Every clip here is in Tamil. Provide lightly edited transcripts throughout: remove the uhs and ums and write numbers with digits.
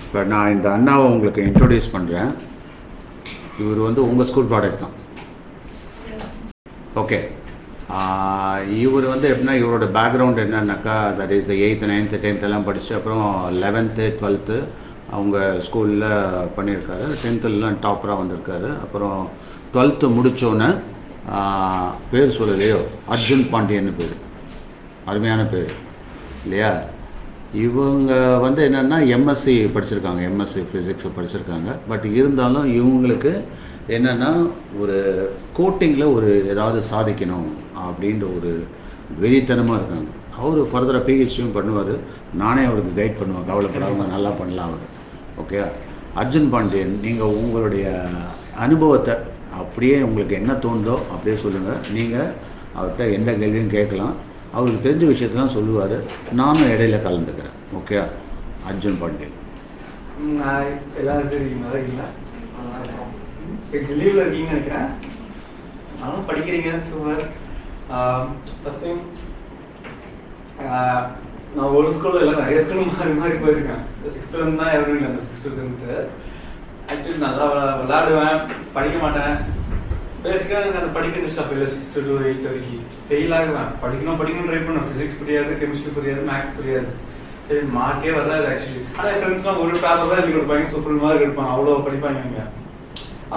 இப்போ நான் இந்த அண்ணாவை உங்களுக்கு இன்ட்ரோடியூஸ் பண்ணுறேன். இவர் வந்து உங்கள் ஸ்கூல் ப்ராடக்ட் தான். ஓகே, இவர் வந்து எப்படின்னா இவரோட பேக்ரவுண்ட் என்னன்னாக்கா, that is 8th 9th 10th எல்லாம் படிச்சுட்டு அப்புறம் 11th 12th அவங்க ஸ்கூலில் பண்ணியிருக்காரு. 10th டாப்பராக வந்திருக்காரு. அப்புறம் 12th முடித்தோன்னே பேர் சொல்லலையோ, அர்ஜுன் பாண்டியன்னு பேர், அருமையான பேர் இல்லையா? இவங்க வந்து என்னென்னா எம்எஸ்சி படிச்சிருக்காங்க, எம்எஸ்சி ஃபிசிக்ஸ் படிச்சிருக்காங்க. பட் இருந்தாலும் இவங்களுக்கு என்னென்னா ஒரு கோட்டிங்கில் ஒரு ஏதாவது சாதிக்கணும் அப்படின்ற ஒரு வெறித்தனமாக இருக்காங்க. அவர் ஃபர்தராக பிஹெச்டியும் பண்ணுவார். நானே அவருக்கு கைட் பண்ணுவேன், கவலைப்படாமல் நல்லா பண்ணலாம் அவர். ஓகே, அர்ஜுன் பாண்டியன், நீங்கள் உங்களுடைய அனுபவத்தை அப்படியே உங்களுக்கு என்ன தோணுதோ அப்படியே சொல்லுங்கள். நீங்கள் அவர்கிட்ட எந்த கேள்வியும் கேட்கலாம். அவருக்கு தெரிஞ்ச விஷயத்தெல்லாம் சொல்லுவார். நானும் இடையில கலந்துக்கிறேன். ஓகே, அர்ஜுன் பாண்டியன். எல்லாரும் தெரியுங்களா? இல்லை, லீவில் இருக்கீங்கன்னு நினைக்கிறேன். நானும் படிக்கிறீங்க, சூப்பர். ஃபஸ்ட் டைம் நான் ஒரு ஸ்கூலில் இல்லை, நிறைய ஸ்கூலும் மாறி மாறி போயிருக்கேன். 6th தான் எவரும் இல்லை, அந்த 6th to 10th. ஆக்சுவலி நல்லா விளையாடுவேன், படிக்க மாட்டேன். பேசிக்காக எனக்கு அந்த படிக்க டிஸ்டர்ப் இல்லை. 6th to 8th வரைக்கும் ஃபெயில் ஆகுவேன். படிக்கணும் ட்ரை பண்ணுவேன். ஃபிசிக்ஸ் புரியாது, கெமிஸ்ட்ரி புரியாது, மேக்ஸ் புரியாது. சரி, மார்க்கே வராது ஆக்சுவலி. ஆனால் என் ஃப்ரெண்ட்ஸ்லாம் ஒரு பேப்பர் தான் எழுதி கொடுப்பாங்க, ஸோ ஃபுல் மார்க் எடுப்பாங்க. அவ்வளோ படிப்பாங்க இங்கே.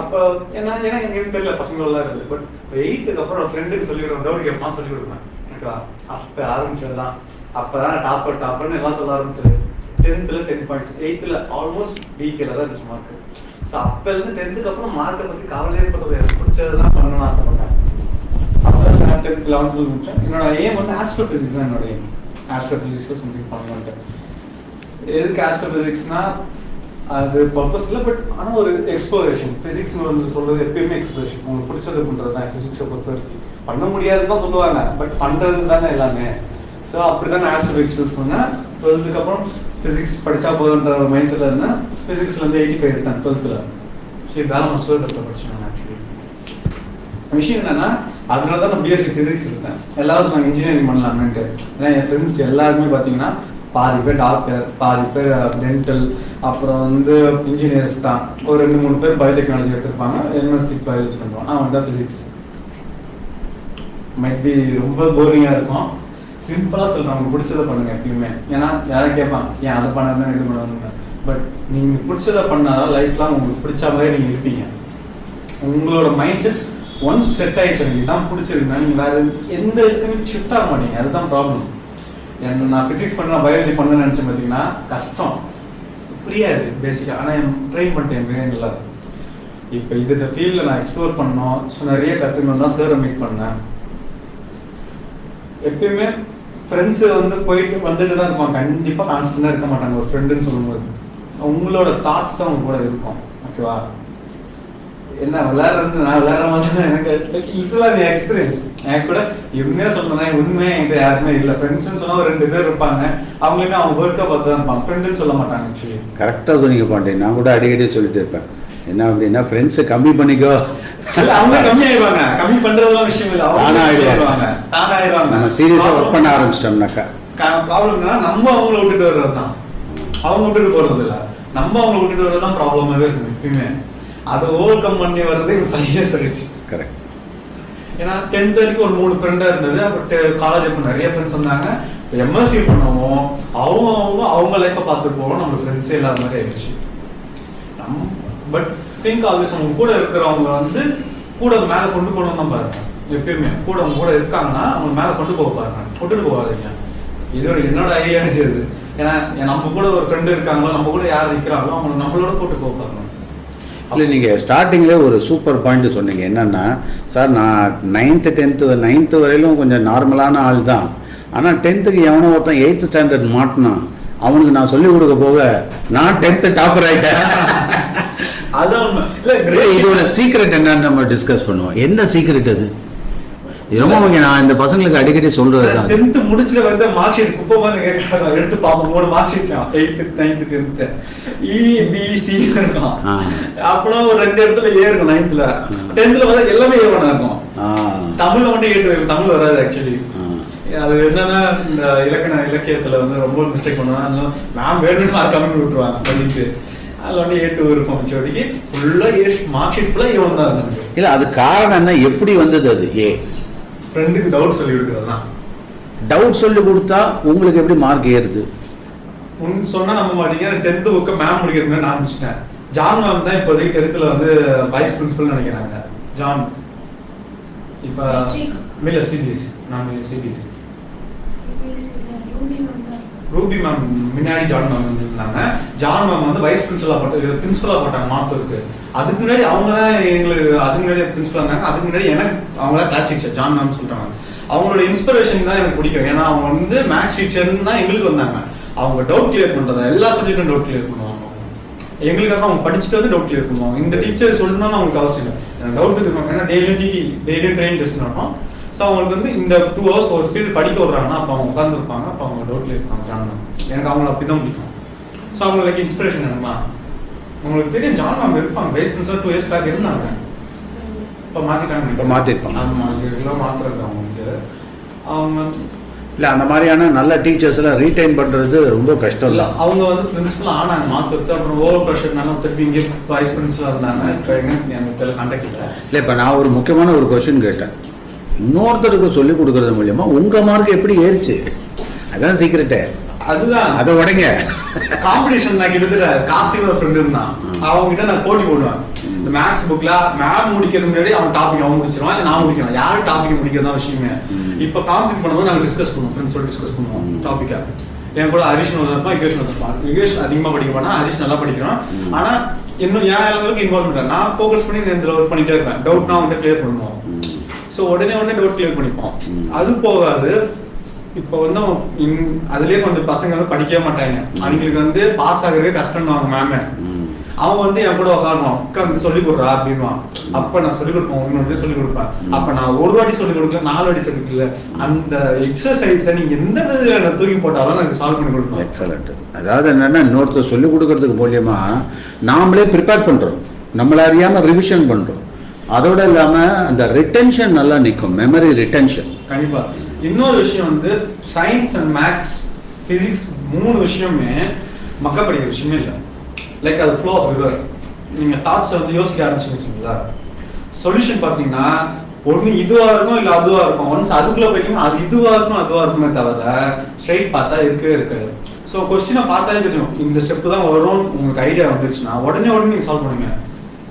அப்போ ஏன்னா எனக்கு தெரியல, பசங்களெல்லாம் இருக்குது. பட் 8th அப்புறம் ஃப்ரெண்டுக்கு சொல்லிவிடுவேன், டவுட் கேட்பான், சொல்லிக் கொடுப்பேன். ஓகேவா? அப்போ ஆரம்பிச்சது தான். அப்போ தான் டாப்பர்னு எல்லாம் சொல்ல ஆரம்பிச்சது. 10th 10 points, 8th ஆல்மோஸ்ட் பிகேல தான் இருந்துச்சு மார்க். ஸோ அப்போலேருந்து 10th அப்புறம் மார்க்கை பற்றி கவலையே பட்டது. எனக்கு பிடிச்சது தான் பண்ணணும்னு ஆசைப்பட்டேன். அப்போ நான் 10th 11th முடிச்சேன். என்னோட எய்ம் வந்து ஆஸ்ட்ரோஃபிசிக்ஸ் தான். என்னோட எய்ம் ஆஸ்ட்ரோஃபிசிக்ஸில் சம்திங் பண்ணணுன்ட்டு. எதுக்கு ஆஸ்ட்ரோஃபிசிக்ஸ்னா அது பர்பஸ் இல்லை, பட் ஆனால் ஒரு எக்ஸ்ப்ளோரேஷன். ஃபிசிக்ஸ்னு வந்து சொல்கிறது எப்பயுமே எக்ஸ்ப்ளோரேஷன். உங்களுக்கு பிடிச்சது பண்ணுறது தான் ஃபிசிக்ஸை பொறுத்த வரைக்கும். பண்ண முடியாதுன்னு தான் சொல்லுவாங்க, பட் பண்ணுறது தானே எல்லாமே. ஸோ அப்படி தான் நான் ஆஸ்ட்ரோஃபிசிக்ஸ் யூஸ் பண்ணேன். 12th அப்புறம் ஃபிசிக்ஸ் படித்தா போதுன்ற ஒரு மைண்ட் செட்டில் இருந்தேன். ஃபிசிக்ஸ்லேருந்து 85 எடுத்தேன் 12th. சரி, வேலை மஸ்டர்டத்தில் படித்தேன். ஆக்சுவலி விஷயம் என்னன்னா, அதனால தான் நான் பிஎஸ்சி ஃபிசிக்ஸ் எடுத்தேன். எல்லாரும் சொன்னாங்க இன்ஜினியரிங் பண்ணலாமேன்ட்டு. ஏன்னா என் ஃப்ரெண்ட்ஸ் எல்லாருமே பார்த்தீங்கன்னா பாதி பேர் டாக்டர், பாதி பேர் டென்டல், அப்புறம் வந்து இன்ஜினியர்ஸ் தான். ஒரு 2-3 பேர் பயோடெக்னாலஜி எடுத்திருப்பாங்க, எம்எஸ்சி பயாலஜி பண்ணுவாங்க. நான் வந்து ஃபிசிக்ஸ் மைட் பி ரொம்ப போரிங்காக இருக்கும். சிம்பிளாக சொல்கிறேன், உங்களுக்கு பிடிச்சதை பண்ணுங்க எப்பயுமே. ஏன்னா யாரும் கேட்பான், ஏன் அதை பண்ணாதான் இது பண்ணுவாங்க. பட் நீங்கள் பிடிச்சதை பண்ணாதான் லைஃப்லாம் உங்களுக்கு பிடிச்ச மாதிரி நீங்கள் இருப்பீங்க. உங்களோட மைண்ட் செட் ஒன்ஸ் செட் ஆகிடுச்சு, எனக்கு தான் பிடிச்சிருக்குன்னா நீங்கள் வேறு எந்த இதுக்குமே ஷிஃப்ட் ஆக மாட்டீங்க. அதுதான் ப்ராப்ளம். நான் ஃபிசிக்ஸ் பண்ண பயாலஜி பண்ணணும்னு நினச்சேன் பார்த்தீங்கன்னா கஷ்டம், புரியாது பேசிக்காக. ஆனால் ட்ரெயின் பண்ணிட்டேன் பிரெயினில். இப்போ இந்த ஃபீல்டில் நான் எக்ஸ்ப்ளோர் பண்ணோம், ஸோ நிறைய கற்றுக்கணும் தான் சாரை மீட் பண்ணேன். எப்பயுமே ஃப்ரெண்ட்ஸு வந்து போயிட்டு வந்துட்டு தான் இருப்பாங்க, கண்டிப்பாக கான்ஸ்டன்டாக இருக்க மாட்டாங்க. ஒரு ஃப்ரெண்டுன்னு சொல்லும்போது உங்களோட தாட்ஸ் தான் உங்க கூட இருக்கும். ஓகேவா? என்ன விளையாடுறது, நான் விளையாடுற மாதிரி தான் எனக்கு லிட்டரலாக எக்ஸ்பீரியன்ஸ். எனக்கு கூட உண்மையாக சொல்லணும், உண்மையாக என்கிட்ட யாருமே இல்லை. ஃப்ரெண்ட்ஸ்ன்னு சொன்னால் ஒரு 2 பேர் இருப்பாங்க, அவங்களுமே அவங்க ஒர்க்கை பார்த்து தான் இருப்பாங்க, ஃப்ரெண்டுன்னு சொல்ல மாட்டாங்க. ஆக்சுவலி கரெக்டாக சொன்னீங்க பாண்டே. நான் கூட அடிக்கடி சொல்லிட்டு இருப்பேன், என்ன அப்படின்னா ஃப்ரெண்ட்ஸை கம்மி பண்ணிக்கோ. அவங்க கம்மி ஆயிடுவாங்க. கம்மி பண்றதுலாம் விஷயம் இல்லை, அவங்க தானே ஆயிடுவாங்க. நம்ம சீரியஸாக ஒர்க் பண்ண ஆரம்பிச்சிட்டோம்னாக்கா ப்ராப்ளம் என்னன்னா நம்ம அவங்கள விட்டுட்டு வர்றது தான். அவங்க விட்டுட்டு போறது இல்லை, நம்ம அவங்கள விட்டுட்டு வர்றது தான் ப்ராப்ளமாகவே இருக்கும் எப்பயுமே. அதை ஓவர் கம் பண்ணி வர்றது 5 years ஆயிடுச்சு. கரெக்ட். ஏன்னா 10th வரைக்கும் ஒரு 3 ஃப்ரெண்டாக இருந்தது. பட் காலேஜ் இப்போ நிறைய ஃப்ரெண்ட்ஸ் வந்தாங்க. இப்போ எம்எஸ்சி பண்ணுவோம், அவங்க லைஃப்பை பார்த்துட்டு போவோம். நம்ம ஃப்ரெண்ட்ஸே இல்லாத மாதிரி ஆயிடுச்சு. பட் திங்க் ஆல்வேஸ் அவங்க கூட இருக்கிறவங்க வந்து கூட மேலே கொண்டு போகணும் தான் பாருங்க. எப்பயுமே கூட அவங்க கூட இருக்காங்கன்னா அவங்க மேலே கொண்டு போக பாருங்க, கொண்டுட்டு போகாதீங்க. இதோட என்னோட ஐடியா செய்யுது. ஏன்னா நம்ம கூட ஒரு ஃப்ரெண்டு இருக்காங்களோ, நம்ம கூட யார் இருக்கிறாங்களோ அவங்க நம்மளோட கூட்டு போக பாருங்க. இல்லை, நீங்கள் ஸ்டார்டிங்கில் ஒரு சூப்பர் பாயிண்ட் சொன்னீங்க. என்னென்னா, சார் நான் 9th வரையிலும் கொஞ்சம் நார்மலான ஆள் தான். ஆனால் 10th எவனோ ஒருத்தன் 8th ஸ்டாண்டர்ட் மாட்டினான், அவனுக்கு நான் சொல்லிக் கொடுக்க போக நான் 10th டாப்பர் ஆகிட்டேன். இதோட சீக்ரெட் என்னன்னு நம்ம டிஸ்கஸ் பண்ணுவோம். என்ன சீக்ரெட் அது? ரொம்ப முக்கியம். நான் இந்த பசங்களுக்கு அடிக்கடி சொல்றது 10th முடிச்சுட்டு வந்து மார்க் ஷீட் குப்பை மாதிரி கேட்கறாங்க, எடுத்து பார்ப்போம். 3 mark sheet 8th 9th 10th EBC இருக்கும். அப்புறம் ஒரு 2 இடத்துல ஏ இருக்கும். 9th 10th பார்த்தா எல்லாமே ஏ1 இருக்கும். தமிழ்ல மட்டும் ஏ2 இருக்கும், தமிழ் வராது ஆக்சுவலி. அது என்னன்னா இந்த இலக்கியத்துல வந்து ரொம்ப மிஸ்டேக் பண்ணுவாங்க. நான் வேணும்னு மார்க் கம்மி விட்டுருவாங்க படிக்கு. அதில் வந்து A2 இருக்கும் மிச்சோடிக்கு ஃபுல்லாக மார்க் ஷீட் ஃபுல்லாக A1 தான் இருந்தது. இல்லை அது காரணம் என்ன, எப்படி வந்தது அது? ஃப்ரெண்டுக்கு டவுட் சொல்லி கொடுக்குறது தான். டவுட் சொல்லி கொடுத்தா உங்களுக்கு எப்படி மார்க் ஏறுது? சொன்னால் நம்ம மாட்டீங்க. 10th புக்கை மேம் முடிக்கிறதுக்கு நான் முடிச்சிட்டேன். ஜான் மேம் தான் இப்போதைக்கு 10th வந்து வைஸ் பிரின்சிபல் நினைக்கிறாங்க. ஜான் இப்போ இல்லை சிபிஎஸ்சி. நான் சிபிஎஸ்சி. ரூபி மேம் முன்னாடி ஜான் மேம் இருந்தாங்க. ஜான் மேம் வந்து வைஸ் பிரின்சிபலா போட்டாங்க மாத்தூருக்கு. அதுக்கு முன்னாடி அவங்க தான் எங்களுக்கு, அதுக்கு முன்னாடி பிரின்சிபலா இருந்தாங்க. அதுக்கு முன்னாடி எனக்கு அவங்க தான் கிளாஸ் டீச்சர் ஜான் மேம் சொல்றாங்க. அவங்களோட இன்ஸ்பிரேஷன் தான் எனக்கு பிடிக்கும். ஏன்னா அவங்க வந்து மேத்ஸ் டீச்சர்னு தான் எங்களுக்கு வந்தாங்க. அவங்க டவுட் கிளியர் பண்றதா, எல்லா சப்ஜெக்டும் டவுட் கிளியர் பண்ணுவாங்க. எங்களுக்காக அவங்க படிச்சுட்டு வந்து டவுட் கிளியர் பண்ணுவாங்க. இந்த டீச்சர் சொல்லணும்னு அவங்களுக்கு அவசியம் இல்லை. டவுட் இருக்கும். ஏன்னா டெய்லியும் ட்ரெயின் டெஸ்ட் நடக்கும். ஸோ அவங்களுக்கு வந்து இந்த 2 hours ஒரு பீரியட் படிக்க விட்றாங்கன்னா அப்போ அவங்க உட்காந்துருப்பாங்க. அப்போ அவங்க டவுட் கிளியர் பண்ணுவாங்க. ஜான் மேம் எனக்கு அவங்கள அப்படி தான் பிடிக்கும். ஸோ அவங்களுக்கு இன்ஸ்பிரேஷன் என்னமா உங்களுக்கு தெரியும். ஜான் மேம் இருப்பாங்க. வைஸ் பிரின்சிபல் 2 years பேக் இருந்தாங்க. இப்போ மாற்றிட்டாங்க. இப்போ மாற்றிருப்பாங்க. ஆமாம் மாற்றுறது அவங்களுக்கு. அவங்க இல்லை அந்த மாதிரியான நல்ல டீச்சர்ஸ் எல்லாம் ரீடைன் பண்ணுறது ரொம்ப கஷ்டம். இல்லை அவங்க வந்து பிரின்சிபல் ஆனாங்க மாற்றுறது. அப்புறம் ஓவர் ப்ரெஷர்னால திருப்பி இங்கே வைஸ் பிரின்சிபலாக இருந்தாங்க. இப்போ எங்களுக்கு கான்டாக்ட் இல்லை. இல்லை இப்போ நான் ஒரு முக்கியமான ஒரு கொஸ்டின் கேட்டேன். இன்னொருத்தருக்கு சொல்லிக் கொடுக்கறது மூலியமா உங்க மார்க் எப்படி ஏறிச்சு? அதான் சீக்கிரட்டே. அதுதான் அதை உடைங்க. காம்படிஷன் நான் கிட்டத்தட்ட காசில ஒரு ஃப்ரெண்ட் இருந்தான். அவங்க கிட்ட நான் போட்டி போடுவேன். இந்த மேத்ஸ் புக்ல மேம் முடிக்கிறது முன்னாடி அவன் டாபிக் அவன் முடிச்சிருவான், இல்லை நான் முடிக்கிறேன். யாரு டாபிக் முடிக்கிறதா விஷயமே. இப்போ காம்படிட் பண்ணும்போது நாங்கள் டிஸ்கஸ் பண்ணுவோம். ஃப்ரெண்ட்ஸோட டிஸ்கஸ் பண்ணுவோம் டாபிக்கா. என் கூட ஹரிஷ் இருப்பான், யுகேஷ் இருப்பான். யுகேஷ் அதிகமாக படிக்க போனா, ஹரிஷ் நல்லா படிக்கிறான். ஆனா இன்னும் என் அளவுக்கு இன்வால்வ் பண்றேன். நான் ஃபோக்கஸ் பண்ணி இந்த ஒர்க் பண்ணிட்டே இருப்பேன். டவுட்னா அவன்கிட்ட கிளியர் பண்ணுவோம். ஸோ உடனே டவுட் கிளியர் பண்ணிப்போம். அது போகாது. இப்போ வந்து அதுலயே கொஞ்சம் பசங்க வந்து படிக்கவே மாட்டாங்க. அவங்களுக்கு வந்து பாஸ் ஆகுறதே கஷ்டம்னுவாங்க மேமே. அவன் வந்து என் கூட உட்காரணும், உட்காந்து சொல்லிக் கொடுறா அப்படின்வான். அப்ப நான் சொல்லிக் கொடுப்பேன், உங்களுக்கு சொல்லிக் கொடுப்பேன். அப்ப நான் ஒரு வாட்டி சொல்லிக் கொடுக்கல, 4 வாட்டி சொல்லிக் கொடுக்கல. அந்த எக்ஸசைஸை நீங்க எந்த விதத்துல தூக்கி போட்டாலும் எனக்கு சால்வ் பண்ணி கொடுப்பேன். எக்ஸலண்ட். அதாவது என்னன்னா இன்னொருத்தர் சொல்லிக் கொடுக்கறதுக்கு மூலியமா நாமளே ப்ரிப்பேர் பண்றோம், நம்மள அறியாம ரிவிஷன் பண்றோம். அதோட இல்லாம அந்த ரிட்டென்ஷன் நல்லா நிற்கும், மெமரி ரிட்டென்ஷன். கண்டிப்பா. இன்னொரு விஷயம் வந்து சயின்ஸ் அண்ட் மேத்ஸ், பிசிக்ஸ் 3 விஷயமே மக்கா படிக்கிற விஷயமே இல்லை. லைக் அது ஃப்ளோ ஆஃப் ரிவர். நீங்க தாட்ஸ் வந்து யோசிக்க ஆரம்பிச்சுங்களா, சொல்யூஷன் பார்த்தீங்கன்னா ஒன்று இதுவா இருக்கும் இல்லை அதுவா இருக்கும். ஒன்ஸ் அதுக்குள்ள போயிட்டீங்கன்னா அது இதுவா இருக்கும் அதுவா இருக்குமே தவிர ஸ்ட்ரைட் பார்த்தா இருக்கவே இருக்காது. ஸோ கொஸ்டினை பார்த்தாலே தெரியும் இந்த ஸ்டெப்பு தான் வரும். உங்களுக்கு ஐடியா வந்துருச்சுன்னா உடனே நீங்கள் சால்வ் பண்ணுங்க.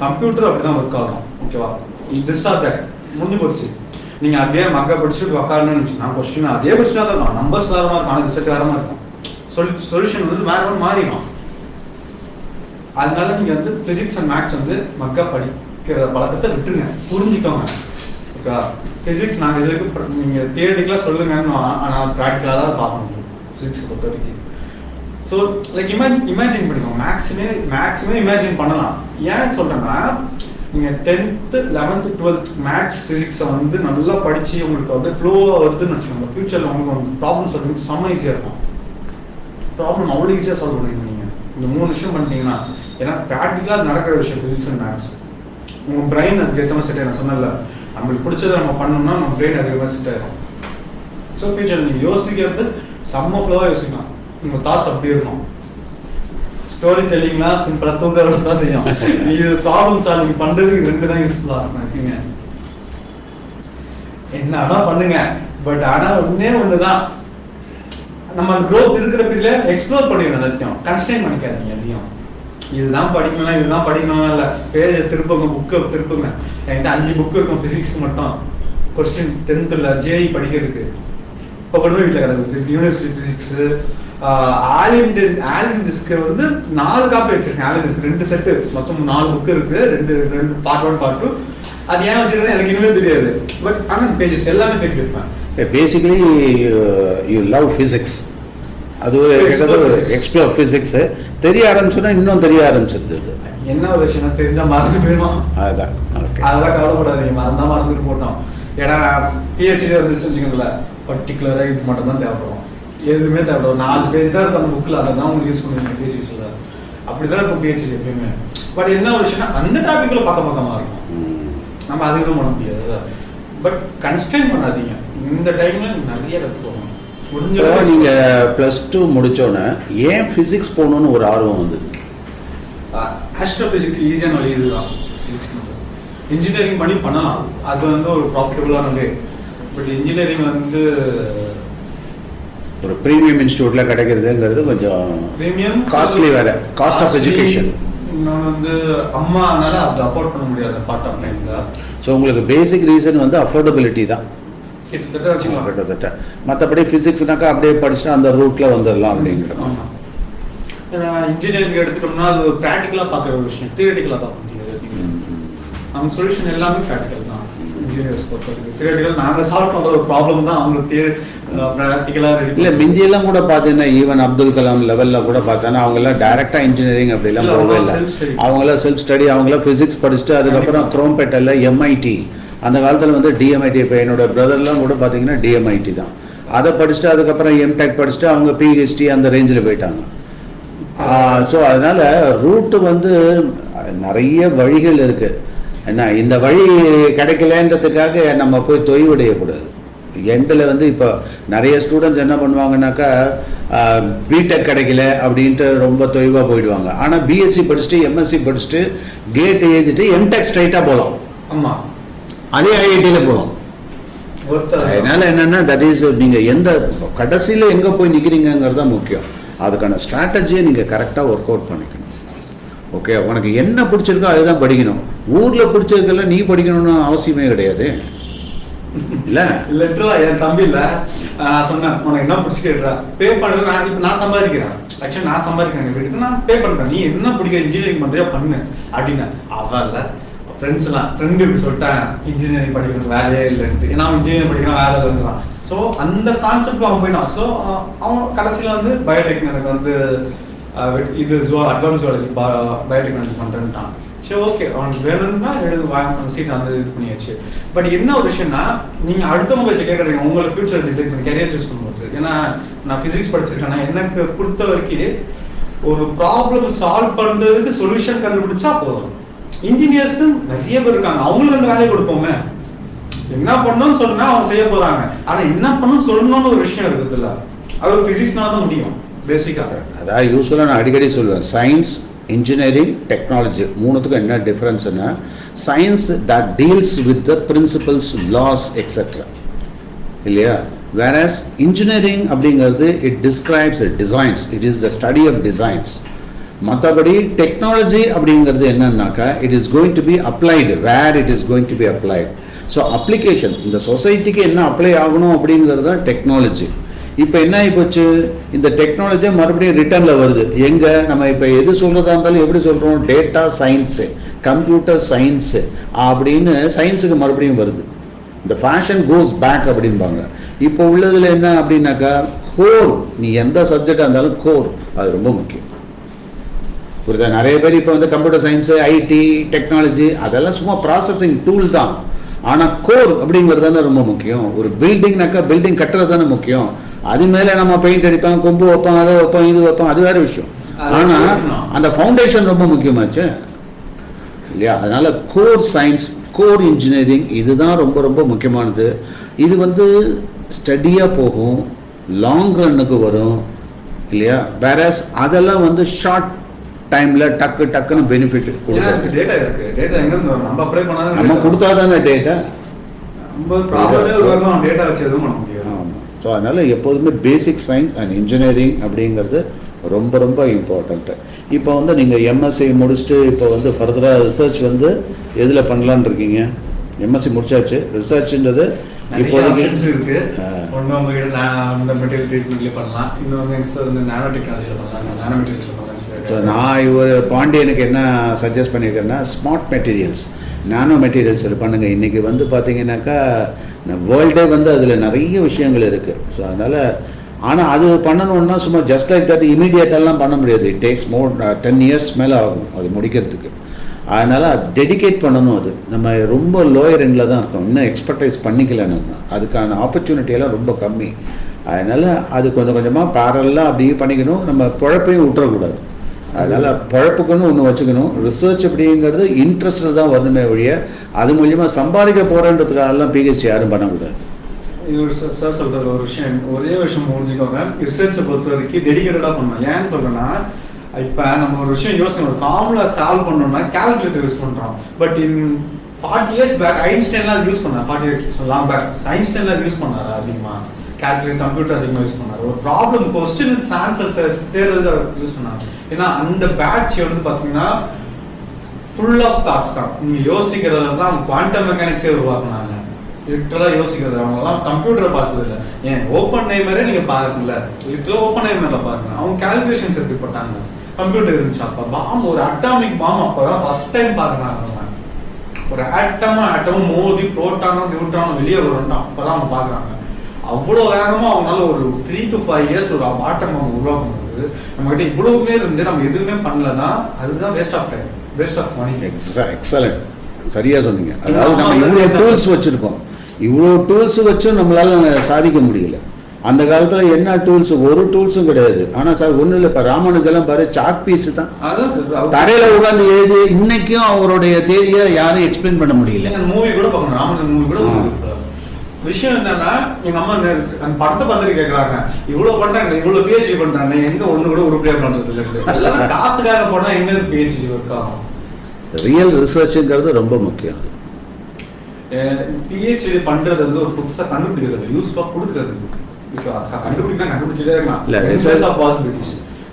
கம்ப்யூட்டர் அப்படிதான் ஒர்க் ஆகும். ஓகேவா, திஸ் ஆர் தட் முடிஞ்சு போச்சு. நீங்க அப்படியே மக்கா படிச்சுட்டு உட்காரணும்னு நினைச்சீங்கன்னா கொஸ்டின் அதே கொஸ்டினா தான் இருக்கும், நம்பர்ஸ் வேறமா இருக்கும், ஆனால் ரிசல்ட் வேறமா இருக்கும். சொல்யூஷன் வந்து வேற மாறிடும். அதனால நீங்க வந்து பிசிக்ஸ் அண்ட் மேத்ஸ் வந்து மக்கா படிக்கிற பழக்கத்தை விட்டுருங்க, புரிஞ்சுக்கோங்க. ஓகே, பிசிக்ஸ் நாங்கள் இது வரைக்கும் நீங்க தியரிட்டிக்கலாக சொல்லுங்கன்னு, ஆனால் ப்ராக்டிக்கலாக தான் பார்க்க முடியும் பிசிக்ஸ் பொறுத்த வரைக்கும். ஸோ லைக் இமேஜின் பண்ணிக்கோங்க. மேக்ஸிமே இமேஜின் பண்ணலாம். ஏன் சொல்றேன்னா நீங்கள் 10th 11th 12th மேத்ஸ் ஃபிசிக்ஸை வந்து நல்லா படித்து உங்களுக்கு வந்து ஃப்ளோவாக வருதுன்னு வச்சுக்கோங்க. ஃபியூச்சரில் உங்களுக்கு ப்ராப்ளம்ஸ் வந்து செம்ம ஈஸியாக இருக்கும். ப்ராப்ளம் அவ்வளோ ஈஸியாக சால்வ் பண்ணுவீங்க நீங்கள் இந்த 3 விஷயம் பண்ணிட்டீங்கன்னா. ஏன்னா ப்ராக்டிக்கலாக நடக்கிற விஷயம் ஃபிசிக்ஸ் அண்ட் மேத்ஸ். உங்கள் பிரெயின் அதுக்கு ஏற்ற மாதிரி செட் ஆகிடும். சொன்னல நம்மளுக்கு பிடிச்சதை நம்ம பண்ணோம்னா நம்ம பிரெயின் அதுக்கு மாதிரி செட் ஆகிடும். ஸோ ஃபியூச்சரில் நீங்கள் யோசிக்கிறது செம்ம ஃப்ளோவாக யோசிக்கலாம். உங்கள் தாட்ஸ் அப்படி இருக்கும். ஸ்டோரி டெல்லிங்லாம் சிம்பிளாக தூங்குறது தான் செய்யும். இது ப்ராப்ளம் சால்விங் பண்ணுறதுக்கு 2 தான் யூஸ்ஃபுல்லாக இருக்குங்க. என்னதான் பண்ணுங்க, பட் ஆனால் ஒன்று தான் நம்ம அந்த க்ரோத் இருக்கிற பீரியட்ல எக்ஸ்ப்ளோர் பண்ணிடணும். எல்லாத்தையும் கன்ஸ்டெயின் பண்ணிக்காதீங்க. எதையும் இதுதான் படிக்கணும் இதுதான் படிக்கணும் இல்லை, பேஜை திருப்புங்க, புக்கை திருப்புங்க. என்கிட்ட 5 புக்கு இருக்கும் ஃபிசிக்ஸ் மட்டும். கொஸ்டின் 10th ஜேஇ படிக்கிறதுக்கு இப்போ கூட வீட்டில் கிடக்கு. யூனிவர்சிட்டி ஃபிசிக்ஸு ஆலின் டிஸ்க்கு வந்து 4 காப்பி வச்சிருக்கேன். ஆலின் டிஸ்க் 2 செட்டு, மொத்தம் 4 புக்கு இருக்கு. 2 பார்ட் 1 பார்ட் 2. அது ஏன் வச்சிருக்கேன் எனக்கு இன்னுமே தெரியாது. பட் ஆனால் பேஜஸ் எல்லாமே தெரிஞ்சு இருப்பேன். Basically you love physics. அது ஒரு எக்ஸ்ப்ளோர் ஃபிசிக்ஸ் தெரிய ஆரம்பிச்சுன்னா இன்னும் தெரிய ஆரம்பிச்சிருது. என்ன ஒரு விஷயம் தெரிஞ்சா மறந்து போயிடும். அதுதான் அதெல்லாம் கவலைப்படாதீங்க, மறந்தா மறந்துட்டு போட்டோம். ஏன்னா பிஹெச்டி வந்துருச்சு வச்சுக்கோங்கள, பர்டிகுலராக இது மட்டும் தான் தேவைப்படும். எதுவுமே தேவைப்படும். 4 பேஜ் தான் இருக்கும் அந்த புக்கில், அதை தான் உங்களுக்கு யூஸ் பண்ணுவீங்க பிஹெச்டி சொல்ல. அப்படிதான் இருக்கும் பிஹெச்டி எப்பயுமே. பட் என்ன ஒரு விஷயம்னா அந்த டாபிக்ல பக்கமாக இருக்கும். நம்ம அதுவும் பண்ண முடியாது. பட் கன்ஸ்டெயின் பண்ணாதீங்க. இந்த டைம்ல நிறைய கற்றுக்கோங்க. நீங்கள் +2 முடித்தோன்னே ஏன் ஃபிசிக்ஸ் போகணுன்னு ஒரு ஆர்வம் வந்தது? ஆஸ்ட்ரோஃபிசிக்ஸ் ஈஸியான வழி இதுதான். இன்ஜினியரிங் பண்ணலாம், அது வந்து ஒரு ப்ராஃபிட்டபுளான வே. பட் இன்ஜினியரிங் வந்து ஒரு ப்ரீமியம் இன்ஸ்டியூட்டில் கிடைக்கிறதுங்கிறது கொஞ்சம் ப்ரீமியம், காஸ்ட்லி வேறு, காஸ்ட் ஆஃப் எஜுகேஷன். இன்னொன்று வந்து அம்மானால அதை அஃபோர்ட் பண்ண முடியாது பார்ட் ஆஃப் டைமில். ஸோ உங்களுக்கு பேசிக் ரீசன் வந்து அஃபோர்டபிலிட்டி தான் கிட்டத்தட்ட வச்சுக்கலாம். கிட்டத்தட்ட மற்றபடி ஃபிசிக்ஸ்னாக்கா அப்படியே படிச்சுட்டு அந்த ரூட்டில் வந்துடலாம் அப்படிங்கிற. ஆமாம், இன்ஜினியரிங் எடுத்துட்டோம்னா அது ப்ராக்டிக்கலாக பார்க்குற ஒரு விஷயம், தியரிட்டிக்கலாக பார்க்க முடியாது. அவங்க சொல்யூஷன் எல்லாமே ப்ராக்டிக்கல் தான். இன்ஜினியர்ஸ் பொறுத்தவரைக்கும் தியரிட்டிக்கல் நாங்கள் சால்வ் பண்ணுற ஒரு ப்ராப்ளம் தான் அவங்களுக்கு ப்ராக்டிக்கலாக இல்லை. மிந்தியெல்லாம் கூட பார்த்தீங்கன்னா ஈவன் அப்துல் கலாம் லெவலில் கூட பார்த்தோன்னா அவங்கெல்லாம் டைரெக்டாக இன்ஜினியரிங் அப்படிலாம் போகவே இல்லை. அவங்களாம் செல்ஃப் ஸ்டடி, அவங்களாம் ஃபிசிக்ஸ் படிச்சுட்டு அதுக்கப்புறம் குரோம்பேட்டில் எம்ஐடி, அந்த காலத்தில் வந்து டிஎம்ஐடி, இப்போ என்னோட பிரதர்லாம் கூட பார்த்தீங்கன்னா டிஎம்ஐடி தான். அதை படிச்சுட்டு அதுக்கப்புறம் எம்டெக் படிச்சுட்டு அவங்க பிஹெச்டி அந்த ரேஞ்சில் போயிட்டாங்க. ஸோ அதனால் ரூட்டு வந்து நிறைய வழிகள் இருக்குது. என்ன இந்த வழி கிடைக்கலன்றதுக்காக நம்ம போய் தொய்வடையக்கூடாது. எண்டில் வந்து இப்போ நிறைய ஸ்டூடெண்ட்ஸ் என்ன பண்ணுவாங்கன்னாக்கா பிடெக் கிடைக்கல அப்படின்ட்டு ரொம்ப தொய்வாக போயிடுவாங்க. ஆனால் பிஎஸ்சி படிச்சுட்டு எம்எஸ்சி படிச்சுட்டு கேட் எழுதிட்டு எம்டெக் ஸ்ட்ரைட்டாக போகலாம். ஆமாம், அதே ஐஐடியில் போகலாம். அதனால் என்னென்னா தட் இஸ் நீங்கள் எந்த கடைசியில் எங்கே போய் நிற்கிறீங்கிறது தான் முக்கியம். அதுக்கான ஸ்ட்ராட்டஜியை நீங்கள் கரெக்டாக ஒர்க் அவுட் பண்ணிக்கணும். ஓகே, உனக்கு என்ன பிடிச்சிருக்கோ அதுதான் படிக்கணும். ஊரில் பிடிச்சிருக்கல நீ படிக்கணும்னு அவசியமே கிடையாது. இல்லை லிட்டரலா என் தம்பி இல்லை சொன்னேன், உனக்கு என்ன பிடிச்சிக்கிறா பே பண்ணுறது. நான் இப்போ நான் சம்பாதிக்கிறேன், ஆக்சுவலி நான் சம்பாதிக்கிறேன் வீட்டுக்கு, நான் பே பண்ணுறேன், நீ என்ன பிடிக்கிற இன்ஜினியரிங் பண்ணுறியா பண்ணு அப்படின்னு. அவன் இல்லை, ஃப்ரெண்ட்ஸ்லாம் ஃப்ரெண்டு இப்படி சொல்லிட்டான் இன்ஜினியரிங் படிக்கிறது வேலையே இல்லைன்ட்டு, ஏன்னா அவன் இன்ஜினியரிங் படிக்கிறான் வேலை வந்துடுறான். ஸோ அந்த கான்செப்ட் அவன் போயிட்டான். ஸோ அவன் கடைசியில் வந்து பயோடெக்னாலஜி வந்து இது அட்வான்ஸ் ஜுவாலஜி பயோடெக்னாலஜி பண்ணுறேன்ட்டான். சரி, ஓகே, அவனுக்கு வேணும்னா சீட் அந்த இது பண்ணியாச்சு. பட் என்ன ஒரு விஷயம்னா, நீங்கள் அடுத்தவங்க வச்சு கேட்குறீங்க உங்களை ஃபியூச்சர் டிசைட் பண்ணி கேரியர் சூஸ் பண்ணும்போது. ஏன்னா நான் ஃபிசிக்ஸ் படிச்சிருக்கேன்னா எனக்கு பொறுத்த வரைக்கும் ஒரு ப்ராப்ளம் சால்வ் பண்ணுறதுக்கு சொல்யூஷன் கண்டுபிடிச்சா போதும். இன்ஜினியர்ஸ் நிறைய பேர் இருக்காங்க, அவங்களுக்கு அந்த வேலையை கொடுப்போமே. என்ன பண்ணணும்னு சொன்னா அவங்க செய்ய போறாங்க, ஆனா என்ன பண்ணணும்னு சொல்லணும்னு ஒரு விஷயம் இருக்குது இல்ல, அது ஒரு பிசிக்ஸ்னால தான் முடியும் பேசிக்காக. அதாவது யூஸ்வலாக நான் அடிக்கடி சொல்லுவேன், சயின்ஸ், இன்ஜினியரிங், டெக்னாலஜி மூணுத்துக்கும் என்ன டிஃப்ரென்ஸ்னா, science that deals with the principles, laws etcetera இல்லையா. வேரஸ் இன்ஜினியரிங் அப்படிங்கிறது it describes designs, it is the study of designs. மற்றபடி டெக்னாலஜி அப்படிங்கிறது என்னன்னாக்கா it is going to be applied, where it is going to be applied. So application இந்த சொசைட்டிக்கு என்ன அப்ளை ஆகணும் அப்படிங்கிறது தான் டெக்னாலஜி. இப்போ என்ன ஆகிப்போச்சு, இந்த டெக்னாலஜி மறுபடியும் ரிட்டர்னில் வருது. எங்கே நம்ம இப்போ எது சொல்கிறதா இருந்தாலும் எப்படி சொல்கிறோம், டேட்டா சயின்ஸு, கம்ப்யூட்டர் சயின்ஸு அப்படின்னு சயின்ஸுக்கு மறுபடியும் வருது. இந்த ஃபேஷன் கோஸ் பேக் அப்படின்பாங்க. இப்போ உள்ளதில் என்ன அப்படின்னாக்கா கோர், நீ எந்த சப்ஜெக்டாக இருந்தாலும் கோர் அது ரொம்ப முக்கியம். புரியுதா? நிறைய பேர் இப்போ வந்து கம்ப்யூட்டர் சயின்ஸு, ஐடி, டெக்னாலஜி அதெல்லாம் சும்மா ப்ராசஸிங் டூல் தான். ஆனால் கோர் அப்படிங்கிறது தானே ரொம்ப முக்கியம். ஒரு பில்டிங்னாக்கா பில்டிங் கட்டுறது தானே முக்கியம். அது மேலே நம்ம பெயிண்ட் அடிப்போம், கொம்பு வைப்போம், அதை வைப்போம், இது வைப்போம், அது வேறு விஷயம். ஆனால் அந்த ஃபவுண்டேஷன் ரொம்ப முக்கியமாச்சு இல்லையா. அதனால் கோர் சயின்ஸ், கோர் இன்ஜினியரிங் இதுதான் ரொம்ப ரொம்ப முக்கியமானது. இது வந்து ஸ்டடியாக போகும், லாங் ரன்னுக்கு வரும் இல்லையா. வேறஸ் அதெல்லாம் வந்து ஷார்ட் டைம்ல டக்குன்னு பெனிஃபிட் கொடுக்குறது. டேட்டா இருக்கு, டேட்டா எங்க இருந்து வரும், நம்ம அப்ளை பண்ணாதான் நம்ம கொடுத்தா தானே டேட்டா, நம்ம ப்ராப்ளமே வரணும், டேட்டா வச்சு எதுவும் பண்ண முடியாது. ஆமாம். ஸோ அதனால் எப்போதுமே பேசிக் சயின்ஸ் அண்ட் இன்ஜினியரிங் அப்படிங்கிறது ரொம்ப ரொம்ப இம்பார்ட்டண்ட்டு. இப்போ வந்து நீங்கள் எம்எஸ்சி முடிச்சுட்டு இப்போ வந்து ஃபர்தராக ரிசர்ச் வந்து எதில் பண்ணலான்னு இருக்கீங்க? எம்எஸ்சி முடிச்சாச்சு, ரிசர்ச்ன்றது இப்போதைக்கு இருக்கு. ஒன்று உங்ககிட்ட இந்த மெட்டீரியல் ட்ரீட்மெண்ட்லேயே பண்ணலாம், இன்னொன்று நெக்ஸ்ட் வந்து நானோ டெக்னாலஜியில் பண்ணலாம், நானோ மெட்டீரியல்ஸ் பண்ணலாம். ஸோ நான் இவர் பாண்டியனுக்கு என்ன சஜஸ்ட் பண்ணியிருக்கேன்னா, ஸ்மார்ட் மெட்டீரியல்ஸ், நானோ மெட்டீரியல்ஸில் பண்ணுங்கள். இன்றைக்கி வந்து பார்த்தீங்கன்னாக்கா வேர்ல்டே வந்து அதில் நிறைய விஷயங்கள் இருக்குது. ஸோ அதனால் ஆனால் அது பண்ணணுன்னா சும்மா ஜஸ்ட் லைக் தட் இமீடியட்டெல்லாம் பண்ண முடியாது. இட் டேக்ஸ் மோர் 10 years மேலே ஆகும் அது முடிக்கிறதுக்கு. அதனால் அது டெடிகேட் பண்ணணும். அது நம்ம ரொம்ப லோயர் எண்டில் தான் இருக்கோம், இன்னும் எக்ஸ்பர்டைஸ் பண்ணிக்கல. நம்ம அதுக்கான ஆப்பர்ச்சுனிட்டியெல்லாம் ரொம்ப கம்மி. அதனால் அது கொஞ்சம் கொஞ்சமாக பேரலாக அப்படியே பண்ணிக்கணும். நம்ம பொழப்பையும் விட்டுறக்கூடாது. அதனால் பொழப்புக்குன்னு ஒன்று வச்சுக்கணும். ரிசர்ச் அப்படிங்கிறது இன்ட்ரெஸ்ட்டில் தான் வரணுமே ஒழிய அது மூலியமாக சம்பாதிக்க போகிறன்றதுக்காகலாம் பிஹெச்டி யாரும் பண்ணக்கூடாது. இவர் சார் சொல்கிற ஒரு விஷயம், ஒரே விஷயம் முடிஞ்சுக்கோங்க. ரிசர்ச்சை பொறுத்த வரைக்கும் டெடிக்கேட்டடாக பண்ணணும். ஏன்னு சொல்கிறேன்னா, இப்போ நம்ம ஒரு விஷயம் யோசிக்கணும், ஒரு ஃபார்முலா சால்வ் பண்ணோம்னா கால்குலேட்டர் யூஸ் பண்ணுறோம். பட் இன் 40 years பேக் ஐன்ஸ்டைன்லாம் அது யூஸ் பண்ணார். 40 years லாங் பேக் ஐன்ஸ்டைன்லாம் அது யூஸ் பண்ணார். அதிகமாக கால்குலேட்டர் கம்ப்யூட்டர் அதிகமாக யூஸ் பண்ணார். ஒரு ப்ராப்ளம் கொஸ்டின் வித் ஆன்சர்ஸ் தேர்றதுக்கு யூஸ் பண்ணாங்க. ஏன்னா அந்த பேட்ச் வந்து பார்த்தீங்கன்னா ஃபுல் ஆஃப் தாட்ஸ் தான். நீங்கள் யோசிக்கிறத தான் குவாண்டம் மெக்கானிக்ஸே உருவாக்குனாங்க. லிட்டரலாக யோசிக்கிறது. அவங்கெல்லாம் கம்ப்யூட்டரை பார்த்தது இல்லை. ஏன் ஓப்பன் டைமரே நீங்கள் பாருங்கல்ல, லிட்டரலாக ஓப்பன் டைமரில் பாருங்க. அவங்க கால்குலேஷன்ஸ் எப்படி போட்டாங்க, கம்ப்யூட்டர் இருந்துச்சு. அப்போ பாம், ஒரு அட்டாமிக் பாம் அப்போ தான் ஃபர்ஸ்ட் டைம் பார்க்குறாங்க. ஒரு ஆட்டமும் மோதி புரோட்டானும் நியூட்ரானும் வெளியே வரணும் அப்போ தான் அவங்க பார்க்குறாங்க. அவ்வளோ வேகமாக அவங்களால ஒரு 3 to 5 years ஒரு ஆட்டம் அவங்க உருவாக்கும் போது நம்மகிட்ட இவ்வளவுமே இருந்து நம்ம எதுவுமே பண்ணலன்னா அதுதான் waste of time, waste of money. Excellent, சரியாக சொன்னீங்க. அதாவது நம்ம இவ்வளோ டூல்ஸ் வச்சுருக்கோம், இவ்வளோ டூல்ஸ் வச்சும் நம்மளால சாதிக்க முடியல. அந்த காலத்தில் என்ன டூல்ஸ், ஒரு டூல்ஸும் கிடையாது. ஆனால் சார் ஒன்றும் இல்லை, இப்போ ராமானுஜெல்லாம் பாரு சாக் பீஸ் தான், தரையில் உட்காந்து எழுதி இன்னைக்கும் அவருடைய தேதியை யாரும் எக்ஸ்பிளைன் பண்ண முடியல. மூவி கூட பார்க்கணும், ராமானுஜன் மூவி கூட. விஷயம் என்னன்னா, எங்க அம்மா அந்த படத்தை பார்த்துட்டு கேட்கறாங்க, இவ்வளவு பண்றாங்க, இவ்வளவு பிஹெச்டி பண்றாங்க, எங்க ஒண்ணு கூட உருப்படியா பண்றது இல்லை. எல்லாம் காசுக்காக போனா எங்க பிஹெச்டி ஒர்க் ஆகும். ரியல் ரிசர்ச்சுங்கிறது ரொம்ப முக்கியம். பிஹெச்டி பண்றது வந்து ஒரு புதுசா கண்டுபிடிக்கிறது, யூஸ்ஃபுல்லா கொடுக்கறது. கண்டுபிடிக்கலாம், கண்டுபிடிச்சிட்டே இருக்கலாம்.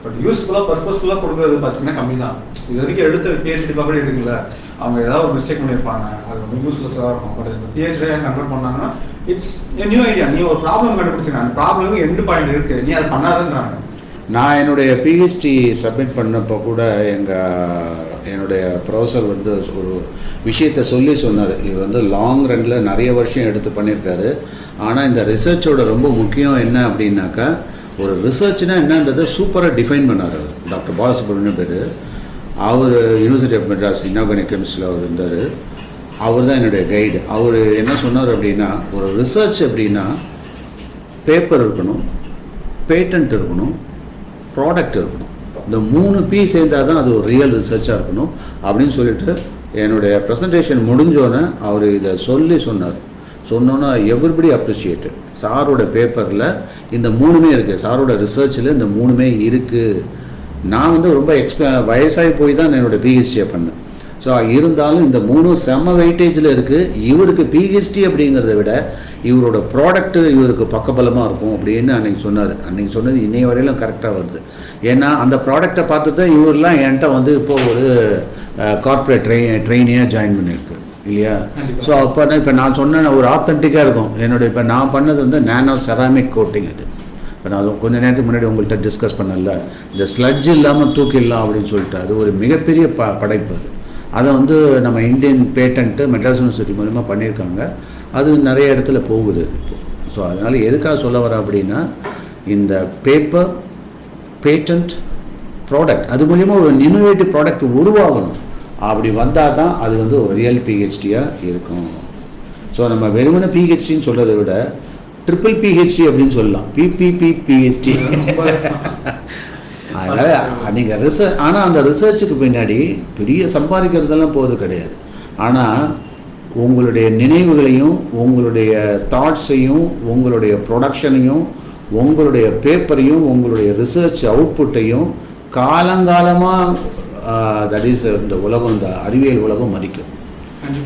பட் யூஸ்ஃபுல்லா பர்பஸ்ஃபுல்லா கொடுக்கறது பார்த்தீங்கன்னா கம்மி தான். இது வரைக்கும் எடுத்த பிஹெச்டி கூட எடுக்கல, அவங்க ஏதாவது ஒரு மிஸ்டேக் பண்ணியிருப்பாங்க, அது வந்து யூஸ்லெஸ்ஸாக இருக்கும். பட் பிஹெச்டியை கன்வெர்ட் பண்ணாங்கன்னா இட்ஸ் நியூ ஐடியா. நீ ஒரு ப்ராப்ளம் கண்டுபிடிச்சிருக்க, அந்த ப்ராப்ளமுக்கு எண்டு பாயிண்ட் இருக்கு, நீ அதை பண்ணாதுன்றாங்க. நான் என்னுடைய பிஹெச்டி சப்மிட் பண்ணப்போ கூட என்னுடைய ப்ரொஃபஸர் வந்து ஒரு விஷயத்தை சொன்னார். இது வந்து லாங் ரன்னில் நிறைய வருஷம் எடுத்து பண்ணியிருக்காரு. ஆனால் இந்த ரிசர்ச்சோட ரொம்ப முக்கியம் என்ன அப்படின்னாக்கா, ஒரு ரிசர்ச்னா என்னன்றதை சூப்பராக டிஃபைன் பண்ணார் டாக்டர் பாலசுப்ரமணியம் பேர். அவர் யூனிவர்சிட்டி ஆஃப் மெட்ராஸ் இன்ஆர்கானிக் கெமிஸ்ட்ரியில் அவர் இருந்தார். அவர் தான் என்னுடைய கைடு. அவர் என்ன சொன்னார் அப்படின்னா, ஒரு ரிசர்ச் அப்படின்னா பேப்பர் இருக்கணும், பேட்டன்ட் இருக்கணும், ப்ராடக்ட் இருக்கணும். இந்த 3 P சேர்ந்தால் தான் அது ஒரு ரியல் ரிசர்ச்சாக இருக்கணும் அப்படின்னு சொல்லிட்டு என்னுடைய ப்ரெசன்டேஷன் முடிஞ்சோன்னே அவர் இதை சொன்னார். சொன்னோன்னா எவ்ரிபடி அப்ரிஷியேட்டட். சாரோட பேப்பரில் இந்த 3மே இருக்குது, சாரோட ரிசர்ச்சில் இந்த 3மே இருக்குது. நான் வந்து ரொம்ப வயசாகி போய் தான் என்னோடய பிஹெச்டியை பண்ணேன். ஸோ இருந்தாலும் இந்த 3 செம்ம வெயிட்டேஜில் இருக்குது. இவருக்கு பிஹெச்டி அப்படிங்கிறத விட இவரோட ப்ராடக்ட்டு இவருக்கு பக்கபலமாக இருக்கும் அப்படின்னு அன்றைக்கி சொன்னார். அன்றைக்கி சொன்னது இன்னைய வரையிலும் கரெக்டாக வருது. ஏன்னா அந்த ப்ராடக்டை பார்த்து தான் இவரெலாம் என்கிட்ட வந்து இப்போது ஒரு கார்ப்பரேட் ட்ரெயினியாக ஜாயின் பண்ணியிருக்கு இல்லையா. ஸோ அப்போ இப்போ நான் சொன்ன ஒரு ஆத்தென்டிக்காக இருக்கும். இப்போ நான் பண்ணது வந்து நானோ செராமிக் கோட்டிங். இது இப்போ நான் கொஞ்சம் நேரத்துக்கு முன்னாடி உங்கள்கிட்ட டிஸ்கஸ் பண்ணல, இந்த ஸ்லட்ஜ் இல்லாமல் தூக்கிடலாம் அப்படின்னு சொல்லிட்டு அது ஒரு மிகப்பெரிய படைப்பு. அதை வந்து நம்ம இந்தியன் பேட்டன்ட்டு மெட்ராஸ் யூனிவர்சிட்டி மூலமாக பண்ணியிருக்காங்க. அது நிறைய இடத்துல போகுது இப்போ. ஸோ அதனால் எதுக்காக சொல்ல வரேன் அப்படின்னா, இந்த பேப்பர், பேட்டன்ட், ப்ராடக்ட் அது மூலிமா ஒரு இன்னோவேட்டிவ் ப்ராடக்ட் உருவாகணும். அப்படி வந்தால் தான் அது வந்து ஒரு ரியல் பிஹெச்டியாக இருக்கும். ஸோ நம்ம வெறுமனே பிஹெச்டின்னு சொல்கிறத விட ட்ரிபிள் பிஹெச்டி அப்படின்னு சொல்லலாம், பிஹெச்டி. அதனால் நீங்கள் ரிசர்ச், ஆனால் அந்த ரிசர்ச்சுக்கு பின்னாடி பெரிய சம்பாதிக்கிறதெல்லாம் போவது கிடையாது. ஆனால் உங்களுடைய நினைவுகளையும் உங்களுடைய தாட்ஸையும் உங்களுடைய ப்ரொடக்ஷனையும் உங்களுடைய பேப்பரையும் உங்களுடைய ரிசர்ச் அவுட்புட்டையும் காலங்காலமாக தட் இஸ் இந்த உலகம், இந்த அறிவியல் உலகம் மதிக்கும்.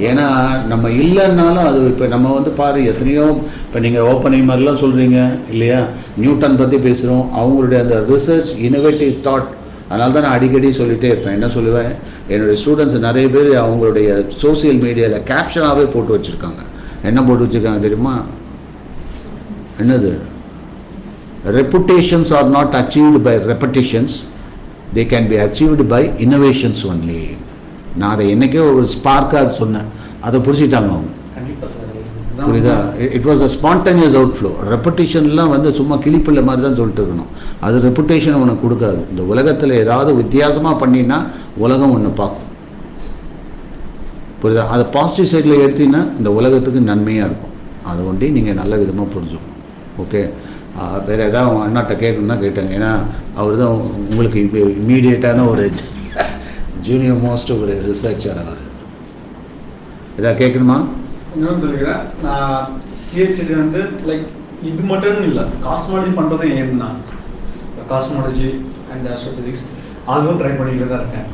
ஏன்னா நம்ம இல்லைன்னாலும் அது இப்போ நம்ம வந்து பாரு எத்தனையோ, இப்போ நீங்கள் ஓப்பன்ஹைமர்லாம் சொல்கிறீங்க இல்லையா, நியூட்டன் பற்றி பேசுகிறோம், அவங்களுடைய அந்த ரிசர்ச் இனோவேட்டிவ் தாட். அதனால தான் நான் அடிக்கடி சொல்லிகிட்டே இருப்பேன். என்ன சொல்லுவேன், என்னுடைய ஸ்டூடெண்ட்ஸ் நிறைய பேர் அவங்களுடைய சோசியல் மீடியாவில் கேப்ஷனாகவே போட்டு வச்சுருக்காங்க. என்ன போட்டு வச்சுருக்காங்க தெரியுமா? என்னது, reputations are not achieved by reputations, they can be achieved by innovations only. நான் அதை என்றைக்கே ஒரு ஸ்பார்க்காக சொன்னேன், அதை பிடிச்சிட்டாங்க அவங்க. புரியுதா? It was a spontaneous outflow. ரெப்புடேஷன்லாம் வந்து சும்மா கிளிப்பிள்ள மாதிரி தான் சொல்லிட்டு இருக்கணும். அது ரெப்புடேஷன் உனக்கு கொடுக்காது. இந்த உலகத்தில் ஏதாவது வித்தியாசமாக பண்ணினா உலகம் ஒன்று பார்க்கும். புரியுதா? அதை பாசிட்டிவ் சைடில் எடுத்தீங்கன்னா இந்த உலகத்துக்கு நன்மையாக இருக்கும். அதை ஒண்டி நீங்கள் நல்ல விதமாக புரிஞ்சுக்கணும். ஓகே, வேறு ஏதாவது அண்ணாட்ட கேட்கணுன்னா கேட்டாங்க. ஏன்னா அவர் தான் உங்களுக்கு இம்மீடியட்டான ஒரு ஜூனியர் மோஸ்ட் ஒரு ரிசர்ச்சர். அவர் எதாவது கேட்கணுமா? இன்னொன்று சொல்லிக்கிறேன். நான் பிஹெச்டி வந்து லைக் இது மட்டும் இல்லை, காஸ்மாலஜி பண்ணுறதும் ஏன் தான், காஸ்மாலஜி அண்ட் ஆஸ்ட்ரோஃபிசிக்ஸ் அதுவும் ட்ரை பண்ணிட்டு தான் இருக்கேன்.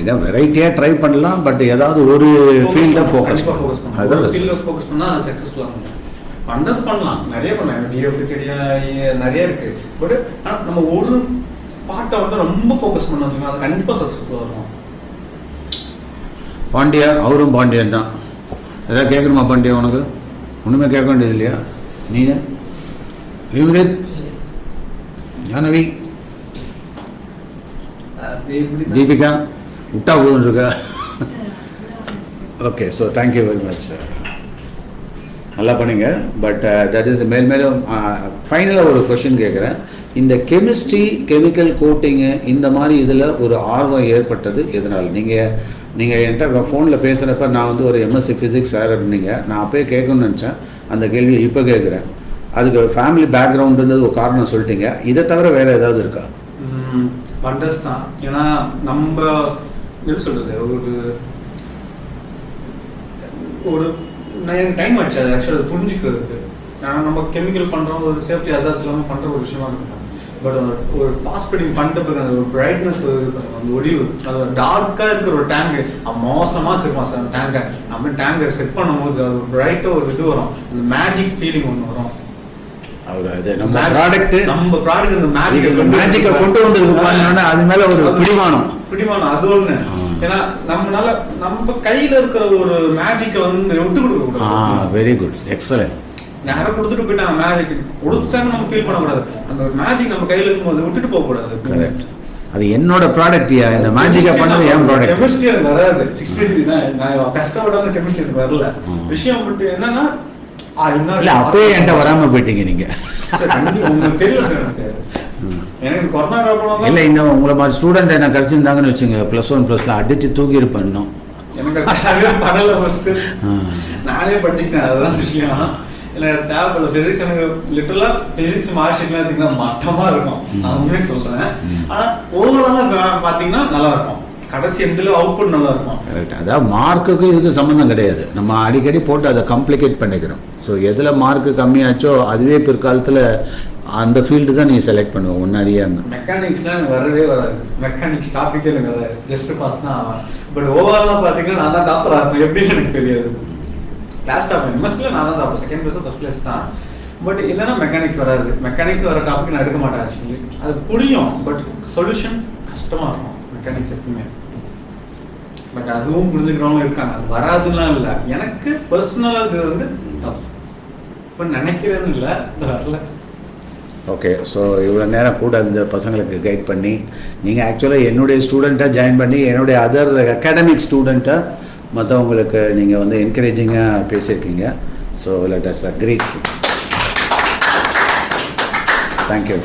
இதான் வெரைட்டியாக ட்ரை பண்ணலாம், பட் ஏதாவது ஒரு ஃபீல்டாக ஃபோக்கஸ் பண்ணலாம். அதான் ஃபீல்டில் ஃபோக்கஸ் பண்ணால் சக்ஸஸ்ஃபுல்லாக இருக்கும். பண்ணுறது பண்ணலாம், நிறைய பண்ணலாம், டிஎஃப் நிறைய இருக்குது. பட் ஆனால் நம்ம ஒரு பாட்டை வந்து ரொம்ப ஃபோக்கஸ் பண்ண வச்சுக்கோங்க, அது கண்டிப்பாக சக்ஸஸ்ஃபுல்லாக இருக்கும். பாண்டியா அவரும் பாண்டியன் தான். எதாவது கேட்கணுமா பாண்டியா? உனக்கு ஒன்றுமே கேட்க வேண்டியது இல்லையா? நீங்கள் விமரித், ஜானவி, தீபிகா விட்டா போதுன்னு இருக்கா? Okay, so thank you very much sir, நல்லா பண்ணீங்க. பட் தட் இஸ் மேலும் ஃபைனலாக ஒரு கொஷின் கேட்குறேன். இந்த கெமிஸ்ட்ரி, கெமிக்கல் கோட்டிங்கு இந்த மாதிரி இதில் ஒரு ஆர்வம் ஏற்பட்டது எதனால்? நீங்கள் என்கிட்ட ஃபோனில் பேசுகிறப்ப நான் வந்து ஒரு எம்எஸ்சி ஃபிசிக்ஸ் சார் இருந்தீங்க, நான் அப்போயே கேட்கணும்னு நினச்சேன், அந்த கேள்வியை இப்போ கேட்குறேன். அதுக்கு ஃபேமிலி பேக்ரவுண்டுன்றது ஒரு காரணம் சொல்லிட்டீங்க, இதை தவிர வேறு ஏதாவது இருக்கா? வண்டர்ஸ் தான். ஏன்னா நம்ம எப்படி சொல்கிறது, ஒரு எனக்கு டைம் ஆச்சு அது ஆக்சுவலாக புரிஞ்சுக்கிறதுக்கு. ஏன்னா நம்ம கெமிக்கல் பண்ணுறோம், ஒரு சேஃப்டி அசாஸ் இல்லாமல் பண்ணுற ஒரு விஷயமா இருக்கும். பட் ஒரு ஃபாஸ்ட் ஃபீடிங் பண்ணிட்டு பிறகு அந்த ஒரு பிரைட்னஸ் அந்த ஒடிவு, அது டார்க்காக இருக்கிற ஒரு டேங்க் மோசமாக வச்சுருப்பான் சார். டேங்கை நம்ம டேங்கை செட் பண்ணும்போது அது ஒரு பிரைட்டாக ஒரு இது வரும், அந்த மேஜிக் ஃபீலிங் ஒன்று வரும். நம்ம ப்ராடக்ட் இந்த மேஜிக்கை கொண்டு வந்துருக்குப்பாங்கன்னா அது மேலே ஒரு பிடிமானம் அது ஒன்று. ஏன்னா நம்ம கையில இருக்கிற ஒரு மேஜிக்கை வந்து விட்டு கொடுக்க கூடாது. Very good, excellent. யாரும் கொடுத்துட்டு போயிட்டாங்க, மேஜிக் கொடுத்துட்டாங்க, நம்ம ஃபீல் பண்ணக்கூடாது. அந்த ஒரு மேஜிக் நம்ம கையில இருக்கும்போது விட்டுட்டு போக கூடாது. கரெக்ட், அது என்னோட ப்ராடக்ட்யா, இந்த மேஜிக்கை பண்ணது என் ப்ராடக்ட். கெமிஸ்ட்ரி எனக்கு வராது, 60 நான் கஷ்டப்படாத கெமிஸ்ட்ரி எனக்கு வரல. விஷயம் பட்டு என்னன்னா இல்ல அப்பயே என்கிட்ட வராம போயிட்டீங்க நீங்க. உங்களுக்கு தெரியல சார், எனக்கு கொரோனா காரணம் இல்லை, இன்னும் உங்களை மாதிரி ஸ்டூடெண்ட் என்ன கிடச்சிருந்தாங்கன்னு வச்சுங்க, +1 +2 அடிச்சு தூக்கி இருப்பேன். இன்னும் எனக்கு படல ஃபர்ஸ்ட் நானே படிச்சுக்கிட்டேன், அதுதான் விஷயம். எனக்கு தேவைப்படல ஃபிசிக்ஸ். எனக்கு லிட்டரலாக ஃபிசிக்ஸ் மார்க் ஷீட்லாம் பார்த்தீங்கன்னா மட்டமாக இருக்கும், நான் உண்மையே சொல்கிறேன். ஆனால் ஓவராலாக பார்த்தீங்கன்னா நல்லா இருக்கும், கடைசி எண்டில் அவுட்புட் நல்லா இருக்கும். கரெக்ட், அதாவது மார்க்குக்கு இதுக்கு சம்மந்தம் கிடையாது, நம்ம அடிக்கடி போட்டு அதை காம்ப்ளிகேட் பண்ணிக்கிறோம். ஸோ எதில் மார்க்கு கம்மியாச்சோ அதுவே பிற்காலத்தில் அந்த ஃபீல்டு தான் நீ செலக்ட் பண்ணுவோம் முன்னாடியே. மெக்கானிக்ஸ்லாம் எனக்கு வரவே வராது, மெக்கானிக்ஸ் டாப்பிக்கே எனக்கு வராது, ஜஸ்ட் பாஸ் தான் ஆகும். பட் ஓவராலாக பார்த்தீங்கன்னா நான் தான் டாப்பராக இருப்பேன், எப்படின்னு எனக்கு தெரியாது. கிளாஸ் டாப் எம்எஸ்சியில் நான் தான் topper, second place first place தான். பட் இல்லைன்னா மெக்கானிக்ஸ் வராது. மெக்கானிக்ஸ் வர டாபிக் நான் எடுக்க மாட்டேன் ஆக்சுவலி. அது புரியும், பட் சொல்யூஷன் கஷ்டமாக இருக்கும் மெக்கானிக்ஸ் எப்பவுமே. பட் அதுவும் புரிஞ்சுக்கிறவங்க இருக்காங்க, அது வராதுலாம் இல்லை. எனக்கு பர்சனலாக இது வந்து டஃப் இப்போ நினைக்கிறேன்னு இல்லை, வரல. ஓகே, ஸோ இவ்வளோ நேரம் கூட இந்த பசங்களுக்கு கைட் பண்ணி நீங்கள் ஆக்சுவலாக என்னுடைய ஸ்டூடெண்ட்டாக ஜாயின் பண்ணி என்னுடைய அதர் அகாடமிக் ஸ்டூடெண்ட்டாக மற்றவங்களுக்கு நீங்கள் வந்து என்கரேஜிங்காக பேசியிருக்கீங்க. So let us a great. Thank you.